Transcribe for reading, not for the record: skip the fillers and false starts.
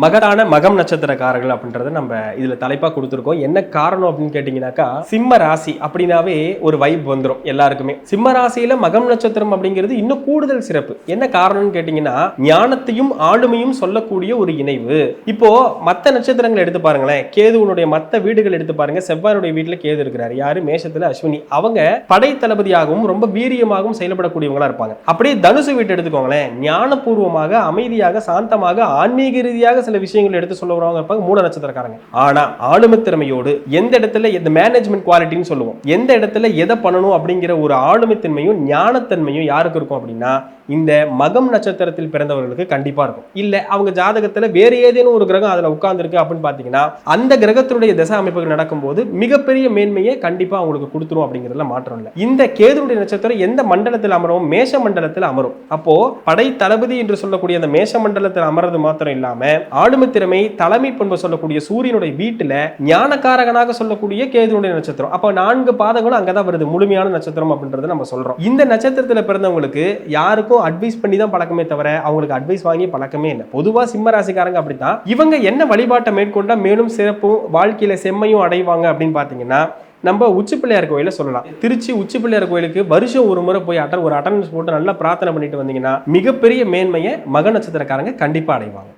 மகரான மகம் நட்சத்திரக்காரர்கள் அப்படின்றத நம்ம இதுல தலைப்பா கொடுத்துருக்கோம். என்ன காரணம் அப்படின்னு கேட்டீங்கன்னாக்கா, சிம்ம ராசி அப்படின்னாவே ஒரு வைப் வந்துடும் எல்லாருக்குமே. சிம்ம ராசியில மகம் நட்சத்திரம் அப்படிங்கிறது இன்னும் கூடுதல் சிறப்பு. என்ன காரணம்னு கேட்டீங்கன்னா, ஞானத்தையும் ஆளுமையும் சொல்லக்கூடிய ஒரு இணைவு. இப்போ மத்த நட்சத்திரங்களை எடுத்து பாருங்களேன், கேதுவனுடைய மத்த வீடுகள் எடுத்து பாருங்க. செவ்வாயுடைய வீட்டுல கேது இருக்கிறாரு. யாரு? மேஷத்துல அஸ்வினி. அவங்க படை தளபதியாகவும் ரொம்ப வீரியமாகவும் செயல்படக்கூடியவங்களா இருப்பாங்க. அப்படியே தனுசு வீட்டு எடுத்துக்கோங்களேன், ஞானபூர்வமாக, அமைதியாக, சாந்தமாக, ஆன்மீக ரீதியாக சில விஷயங்களை எடுத்து சொல்ல வரவங்க இருப்பாங்க மூல நட்சத்திரக்காரங்க. ஆனா ஆளுமை திறமையோடு எந்த இடத்துல இந்த மேனேஜ்மெண்ட் குவாலிட்டின்னு சொல்லுவோம், எந்த இடத்துல எதை பண்ணணும் அப்படிங்கிற ஒரு ஆளுமை தன்மையும் ஞானத்தன்மையும் யாருக்கு இருக்கும் அப்படின்னா இந்த மகம் நட்சத்திரத்தில் பிறந்தவர்களுக்கு கண்டிப்பா இருக்கும். இல்ல அவங்க ஜாதகத்துல வேற ஏதேனும் ஒரு கிரகம் அதுல உட்கார்ந்துருக்கு அப்படின்னு பாத்தீங்கன்னா அந்த கிரகத்தினுடைய தசை அமைப்புகள் நடக்கும்போது மிகப்பெரிய மேன்மையை கண்டிப்பா அவங்களுக்கு கொடுத்துரும் அப்படிங்கிறதுல மாற்றம் இல்லை. இந்த கேதுடைய நட்சத்திரம் எந்த மண்டலத்தில் அமரும்? மேஷ மண்டலத்தில் அமரும். அப்போ படை தளபதி என்று சொல்லக்கூடிய அந்த மேஷ மண்டலத்தில் அமர்றது மாத்திரம் இல்லாம ஆளுமை திறமை, தலைமை பண்பு சொல்லக்கூடிய சூரியனுடைய வீட்டுல ஞானக்காரகனாக சொல்லக்கூடிய கேதுனுடைய நட்சத்திரம். அப்ப 4 பாதங்களும் அங்கதான் வருது, முழுமையான நட்சத்திரம் அப்படின்றத நம்ம சொல்றோம். இந்த நட்சத்திரத்துல பிறந்தவங்களுக்கு யாருக்கும் அட்வைஸ் பண்ணி தான் பழக்கமே தவிர அவங்களுக்கு அட்வைஸ் வாங்கி பழக்கமே இல்லை. பொதுவா சிம்ம ராசிக்காரங்க அப்படித்தான். இவங்க என்ன வழிபாட்டை மேற்கொண்டா மேலும் சிறப்பும் வாழ்க்கையில செம்மையும் அடைவாங்க அப்படின்னு பாத்தீங்கன்னா, நம்ம உச்சி பிள்ளையார் கோயில சொல்லலாம். திருச்சி உச்சி பிள்ளையார் கோயிலுக்கு வருஷம் ஒரு முறை போய் ஒரு அட்டெண்டன்ஸ் போட்டு நல்லா பிரார்த்தனை பண்ணிட்டு வந்தீங்கன்னா மிகப்பெரிய மேன்மையை மக நட்சத்திரக்காரங்க கண்டிப்பா அடைவாங்க.